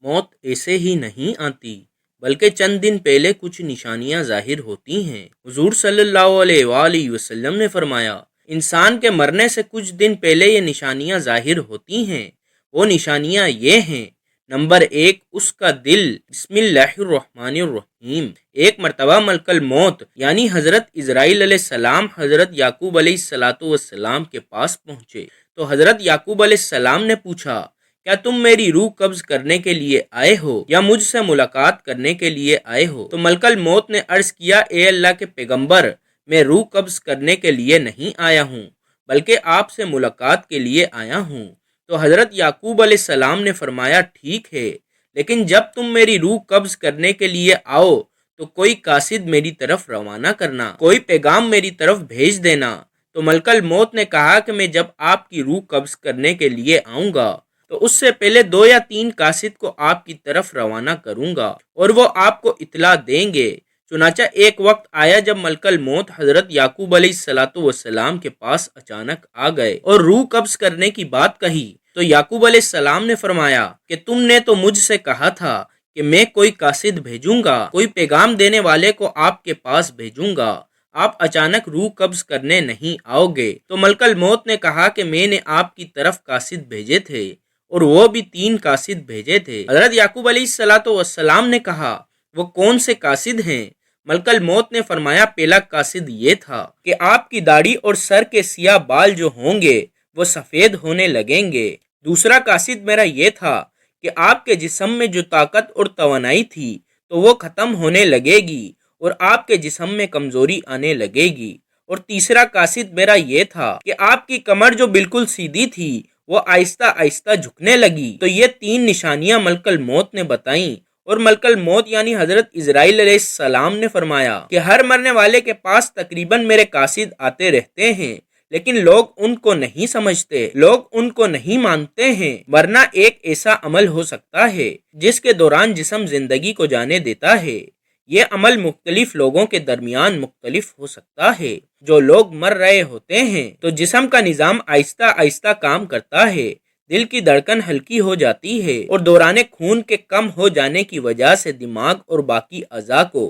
موت ایسے ہی نہیں آتی، بلکہ چند دن پہلے کچھ نشانیاں ظاہر ہوتی ہیں۔ حضور صلی اللہ علیہ وآلہ وسلم نے فرمایا، انسان کے مرنے سے کچھ دن پہلے یہ نشانیاں ظاہر ہوتی ہیں۔ وہ نشانیاں یہ ہیں: نمبر 1، اس کا دل بسم اللہ الرحمن الرحیم۔ ایک مرتبہ ملک الموت یعنی حضرت اسرائیل علیہ السلام حضرت یعقوب علیہ السلام کے پاس پہنچے تو حضرت یعقوب علیہ السلام نے پوچھا، کیا تم میری روح قبض کرنے کے لیے آئے ہو یا مجھ سے ملاقات کرنے کے لیے آئے ہو؟ تو ملک الموت نے عرض کیا، اے اللہ کے پیغمبر، میں روح قبض کرنے کے لیے نہیں آیا ہوں بلکہ آپ سے ملاقات کے لیے آیا ہوں۔ تو حضرت یعقوب علیہ السلام نے فرمایا، ٹھیک ہے، لیکن جب تم میری روح قبض کرنے کے لیے آؤ تو کوئی قاصد میری طرف روانہ کرنا، کوئی پیغام میری طرف بھیج دینا۔ تو ملک الموت نے کہا کہ میں جب آپ کی روح قبض کرنے کے لیے آؤں گا تو اس سے پہلے 2 یا 3 قاصد کو آپ کی طرف روانہ کروں گا اور وہ آپ کو اطلاع دیں گے۔ چنانچہ ایک وقت آیا جب ملک الموت حضرت یعقوب علیہ السلام کے پاس اچانک آ گئے اور روح قبض کرنے کی بات کہی تو یعقوب علیہ السلام نے فرمایا کہ تم نے تو مجھ سے کہا تھا کہ میں کوئی قاصد بھیجوں گا، کوئی پیغام دینے والے کو آپ کے پاس بھیجوں گا، آپ اچانک روح قبض کرنے نہیں آؤ گے۔ تو ملک الموت نے کہا کہ میں نے آپ کی طرف قاصد بھیجے تھے اور وہ بھی 3 قاصد بھیجے تھے۔ حضرت یعقوب علیہ السلام نے کہا، وہ کون سے قاصد ہیں؟ ملک الموت نے فرمایا، پہلا قاصد یہ تھا کہ آپ کی داڑھی اور سر کے سیاہ بال جو ہوں گے وہ سفید ہونے لگیں گے۔ دوسرا قاصد میرا یہ تھا کہ آپ کے جسم میں جو طاقت اور توانائی تھی تو وہ ختم ہونے لگے گی اور آپ کے جسم میں کمزوری آنے لگے گی۔ اور تیسرا قاصد میرا یہ تھا کہ آپ کی کمر جو بالکل سیدھی تھی وہ آہستہ آہستہ جھکنے لگی۔ تو یہ 3 نشانیاں ملک الموت نے بتائیں اور ملک الموت یعنی حضرت اسرائیل علیہ السلام نے فرمایا کہ ہر مرنے والے کے پاس تقریباً میرے قاصد آتے رہتے ہیں، لیکن لوگ ان کو نہیں سمجھتے، لوگ ان کو نہیں مانتے ہیں۔ مرنا ایک ایسا عمل ہو سکتا ہے جس کے دوران جسم زندگی کو جانے دیتا ہے۔ یہ عمل مختلف لوگوں کے درمیان مختلف ہو سکتا ہے۔ جو لوگ مر رہے ہوتے ہیں تو جسم کا نظام آہستہ آہستہ کام کرتا ہے، دل کی دھڑکن ہلکی ہو جاتی ہے اور دوران خون کے کم ہو جانے کی وجہ سے دماغ اور باقی اعضاء کو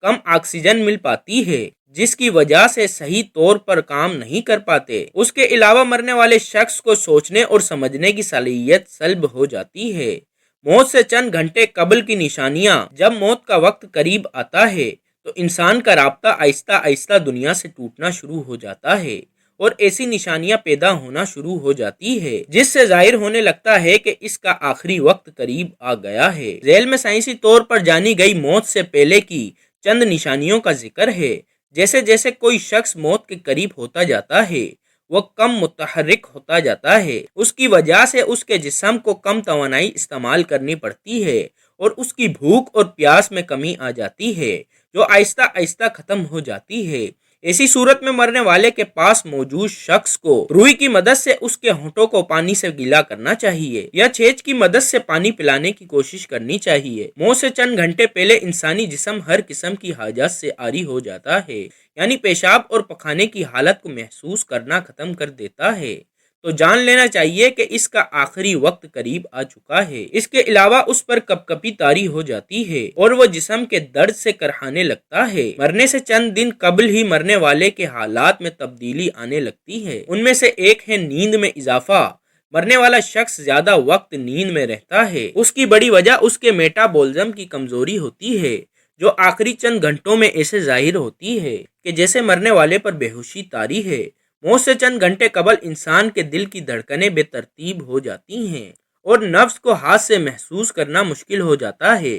کم آکسیجن مل پاتی ہے، جس کی وجہ سے صحیح طور پر کام نہیں کر پاتے۔ اس کے علاوہ مرنے والے شخص کو سوچنے اور سمجھنے کی صلاحیت سلب ہو جاتی ہے۔ موت سے چند گھنٹے قبل کی نشانیاں: جب موت کا وقت قریب آتا ہے تو انسان کا رابطہ آہستہ آہستہ دنیا سے ٹوٹنا شروع ہو جاتا ہے اور ایسی نشانیاں پیدا ہونا شروع ہو جاتی ہے جس سے ظاہر ہونے لگتا ہے کہ اس کا آخری وقت قریب آ گیا ہے۔ ذیل میں سائنسی طور پر جانی گئی موت سے پہلے کی چند نشانیوں کا ذکر ہے۔ جیسے جیسے کوئی شخص موت کے قریب ہوتا جاتا ہے وہ کم متحرک ہوتا جاتا ہے، اس کی وجہ سے اس کے جسم کو کم توانائی استعمال کرنی پڑتی ہے اور اس کی بھوک اور پیاس میں کمی آ جاتی ہے جو آہستہ آہستہ ختم ہو جاتی ہے۔ ایسی صورت میں مرنے والے کے پاس موجود شخص کو روئی کی مدد سے اس کے ہونٹوں کو پانی سے گیلا کرنا چاہیے یا چھیچ کی مدد سے پانی پلانے کی کوشش کرنی چاہیے۔ موت سے چند گھنٹے پہلے انسانی جسم ہر قسم کی حاجات سے عاری ہو جاتا ہے، یعنی پیشاب اور پخانے کی حالت کو محسوس کرنا ختم کر دیتا ہے، تو جان لینا چاہیے کہ اس کا آخری وقت قریب آ چکا ہے۔ اس کے علاوہ اس پر کپکپی طاری ہو جاتی ہے اور وہ جسم کے درد سے کرہانے لگتا ہے۔ مرنے سے چند دن قبل ہی مرنے والے کے حالات میں تبدیلی آنے لگتی ہے۔ ان میں سے ایک ہے نیند میں اضافہ۔ مرنے والا شخص زیادہ وقت نیند میں رہتا ہے، اس کی بڑی وجہ اس کے میٹابولزم کی کمزوری ہوتی ہے جو آخری چند گھنٹوں میں ایسے ظاہر ہوتی ہے کہ جیسے مرنے والے پر بے ہوشی طاری ہے۔ موت سے چند گھنٹے قبل انسان کے دل کی دھڑکنیں بے ترتیب ہو جاتی ہیں اور نفس کو ہاتھ سے محسوس کرنا مشکل ہو جاتا ہے۔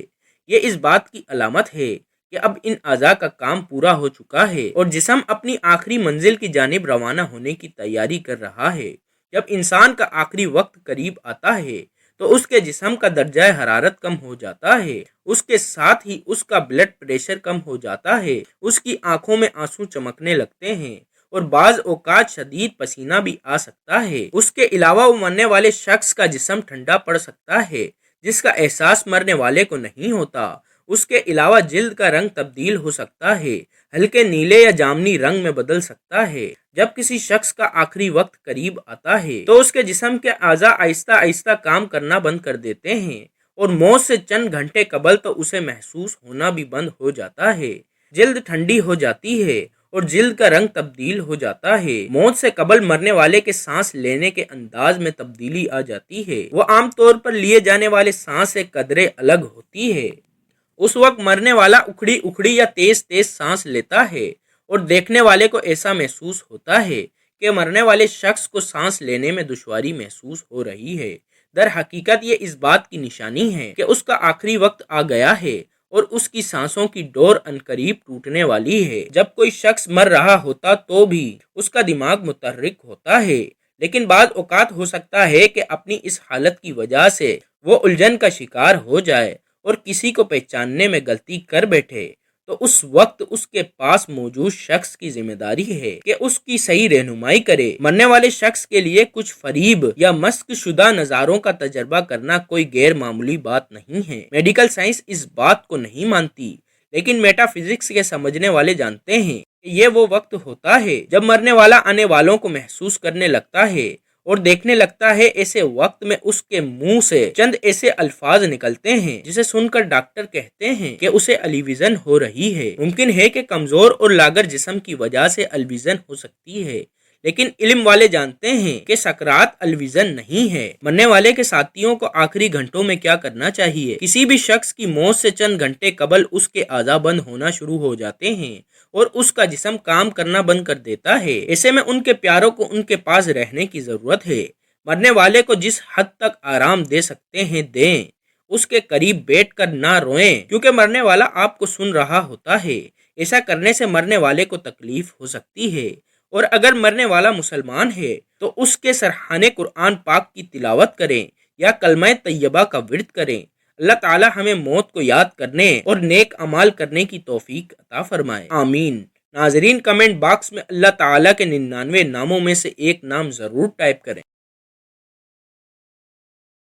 یہ اس بات کی علامت ہے کہ اب ان اعضاء کا کام پورا ہو چکا ہے اور جسم اپنی آخری منزل کی جانب روانہ ہونے کی تیاری کر رہا ہے۔ جب انسان کا آخری وقت قریب آتا ہے تو اس کے جسم کا درجہ حرارت کم ہو جاتا ہے، اس کے ساتھ ہی اس کا بلڈ پریشر کم ہو جاتا ہے، اس کی آنکھوں میں آنسو چمکنے لگتے ہیں اور بعض اوقات شدید پسینہ بھی آ سکتا ہے۔ اس کے علاوہ وہ مرنے والے شخص کا جسم ٹھنڈا پڑ سکتا ہے جس کا احساس مرنے والے کو نہیں ہوتا۔ اس کے علاوہ جلد کا رنگ تبدیل ہو سکتا ہے، ہلکے نیلے یا جامنی رنگ میں بدل سکتا ہے۔ جب کسی شخص کا آخری وقت قریب آتا ہے تو اس کے جسم کے اعضاء آہستہ آہستہ کام کرنا بند کر دیتے ہیں اور موت سے چند گھنٹے قبل تو اسے محسوس ہونا بھی بند ہو جاتا ہے۔ جلد ٹھنڈی ہو جاتی ہے اور جلد کا رنگ تبدیل ہو جاتا ہے۔ موت سے قبل مرنے والے کے سانس لینے کے انداز میں تبدیلی آ جاتی ہے۔ وہ عام طور پر لیے جانے والے سانس سے قدرے الگ ہوتی ہے۔ اس وقت مرنے والا اکھڑی اکھڑی یا تیز تیز سانس لیتا ہے اور دیکھنے والے کو ایسا محسوس ہوتا ہے کہ مرنے والے شخص کو سانس لینے میں دشواری محسوس ہو رہی ہے۔ در حقیقت یہ اس بات کی نشانی ہے کہ اس کا آخری وقت آ گیا ہے اور اس کی سانسوں کی ڈور عنقریب ٹوٹنے والی ہے۔ جب کوئی شخص مر رہا ہوتا تو بھی اس کا دماغ متحرک ہوتا ہے، لیکن بعض اوقات ہو سکتا ہے کہ اپنی اس حالت کی وجہ سے وہ الجھن کا شکار ہو جائے اور کسی کو پہچاننے میں غلطی کر بیٹھے، تو اس وقت اس کے پاس موجود شخص کی ذمہ داری ہے کہ اس کی صحیح رہنمائی کرے۔ مرنے والے شخص کے لیے کچھ فریب یا مسخ شدہ نظاروں کا تجربہ کرنا کوئی غیر معمولی بات نہیں ہے۔ میڈیکل سائنس اس بات کو نہیں مانتی، لیکن میٹا فزکس کے سمجھنے والے جانتے ہیں کہ یہ وہ وقت ہوتا ہے جب مرنے والا آنے والوں کو محسوس کرنے لگتا ہے اور دیکھنے لگتا ہے۔ ایسے وقت میں اس کے منہ سے چند ایسے الفاظ نکلتے ہیں جسے سن کر ڈاکٹر کہتے ہیں کہ اسے الویژن ہو رہی ہے۔ ممکن ہے کہ کمزور اور لاغر جسم کی وجہ سے الویژن ہو سکتی ہے، لیکن علم والے جانتے ہیں کہ سکرات الویژن نہیں ہے۔ مرنے والے کے ساتھیوں کو آخری گھنٹوں میں کیا کرنا چاہیے؟ کسی بھی شخص کی موت سے چند گھنٹے قبل اس کے اعضاء بند ہونا شروع ہو جاتے ہیں اور اس کا جسم کام کرنا بند کر دیتا ہے۔ ایسے میں ان کے پیاروں کو ان کے پاس رہنے کی ضرورت ہے۔ مرنے والے کو جس حد تک آرام دے سکتے ہیں دیں۔ اس کے قریب بیٹھ کر نہ روئیں، کیونکہ مرنے والا آپ کو سن رہا ہوتا ہے۔ ایسا کرنے سے مرنے والے کو تکلیف ہو سکتی ہے، اور اگر مرنے والا مسلمان ہے تو اس کے سرحانے قرآن پاک کی تلاوت کریں یا کلمہ طیبہ کا ورد کریں۔ اللہ تعالی ہمیں موت کو یاد کرنے اور نیک اعمال کرنے کی توفیق عطا فرمائے، آمین۔ ناظرین، کمنٹ باکس میں اللہ تعالی کے 99 ناموں میں سے ایک نام ضرور ٹائپ کریں۔